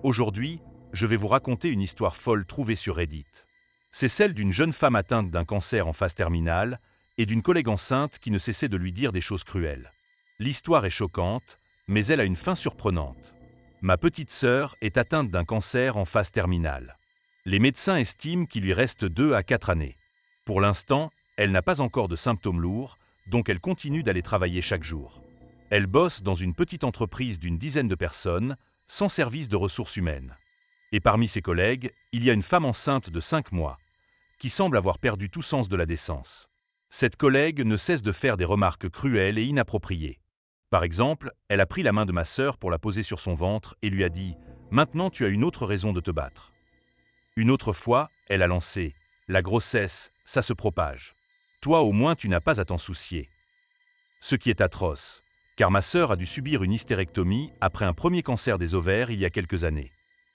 Aujourd'hui, je vais vous raconter une histoire folle trouvée sur Reddit. C'est celle d'une jeune femme atteinte d'un cancer en phase terminale et d'une collègue enceinte qui ne cessait de lui dire des choses cruelles. L'histoire est choquante, mais elle a une fin surprenante. Ma petite sœur est atteinte d'un cancer en phase terminale. Les médecins estiment qu'il lui reste 2 à 4 années. Pour l'instant, elle n'a pas encore de symptômes lourds, donc elle continue d'aller travailler chaque jour. Elle bosse dans une petite entreprise d'une dizaine de personnes, sans service de ressources humaines. Et parmi ses collègues, il y a une femme enceinte de 5 mois, qui semble avoir perdu tout sens de la décence. Cette collègue ne cesse de faire des remarques cruelles et inappropriées. Par exemple, elle a pris la main de ma sœur pour la poser sur son ventre et lui a dit « Maintenant tu as une autre raison de te battre ». Une autre fois, elle a lancé « La grossesse, ça se propage. Toi au moins tu n'as pas à t'en soucier ». Ce qui est atroce, car ma sœur a dû subir une hystérectomie après un premier cancer des ovaires il y a quelques années.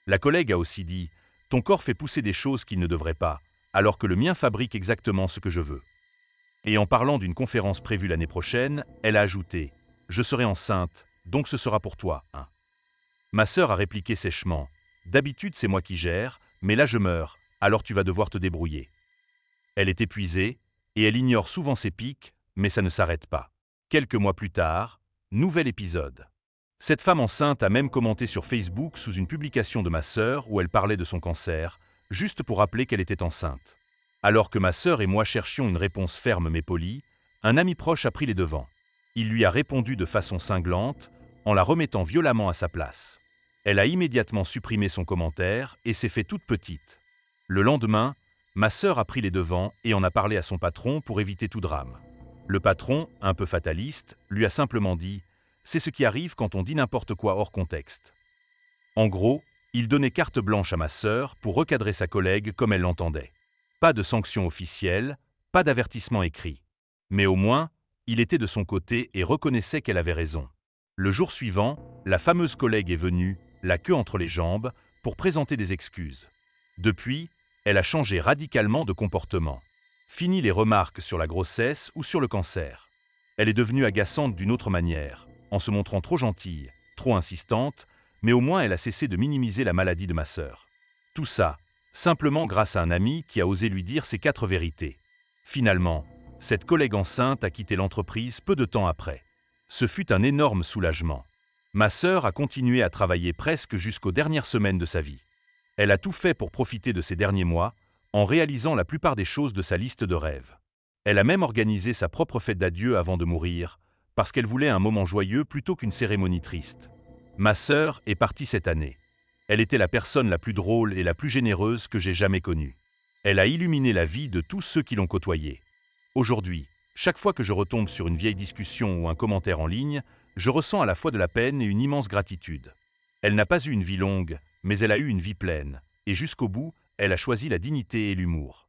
La collègue a aussi dit « Ton corps fait pousser des choses qu'il ne devrait pas, alors que le mien fabrique exactement ce que je veux ». Et en parlant d'une conférence prévue l'année prochaine, elle a ajouté « Je serai enceinte, donc ce sera pour toi, hein ». Ma sœur a répliqué sèchement « D'habitude c'est moi qui gère, mais là je meurs, alors tu vas devoir te débrouiller ». Elle est épuisée, et elle ignore souvent ses pics, mais ça ne s'arrête pas. Quelques mois plus tard, nouvel épisode. Cette femme enceinte a même commenté sur Facebook sous une publication de ma sœur où elle parlait de son cancer, juste pour rappeler qu'elle était enceinte. Alors que ma sœur et moi cherchions une réponse ferme mais polie, un ami proche a pris les devants. Il lui a répondu de façon cinglante, en la remettant violemment à sa place. Elle a immédiatement supprimé son commentaire et s'est fait toute petite. Le lendemain, ma sœur a pris les devants et en a parlé à son patron pour éviter tout drame. Le patron, un peu fataliste, lui a simplement dit « C'est ce qui arrive quand on dit n'importe quoi hors contexte ». En gros, il donnait carte blanche à ma sœur pour recadrer sa collègue comme elle l'entendait. Pas de sanction officielle, pas d'avertissement écrit. Mais au moins, il était de son côté et reconnaissait qu'elle avait raison. Le jour suivant, la fameuse collègue est venue, la queue entre les jambes, pour présenter des excuses. Depuis, elle a changé radicalement de comportement. Fini les remarques sur la grossesse ou sur le cancer. Elle est devenue agaçante d'une autre manière, en se montrant trop gentille, trop insistante, mais au moins elle a cessé de minimiser la maladie de ma sœur. Tout ça, simplement grâce à un ami qui a osé lui dire ses 4 vérités. Finalement, cette collègue enceinte a quitté l'entreprise peu de temps après. Ce fut un énorme soulagement. Ma sœur a continué à travailler presque jusqu'aux dernières semaines de sa vie. Elle a tout fait pour profiter de ces derniers mois, en réalisant la plupart des choses de sa liste de rêves. Elle a même organisé sa propre fête d'adieu avant de mourir, parce qu'elle voulait un moment joyeux plutôt qu'une cérémonie triste. Ma sœur est partie cette année. Elle était la personne la plus drôle et la plus généreuse que j'ai jamais connue. Elle a illuminé la vie de tous ceux qui l'ont côtoyée. Aujourd'hui, chaque fois que je retombe sur une vieille discussion ou un commentaire en ligne, je ressens à la fois de la peine et une immense gratitude. Elle n'a pas eu une vie longue, mais elle a eu une vie pleine, et jusqu'au bout, elle a choisi la dignité et l'humour.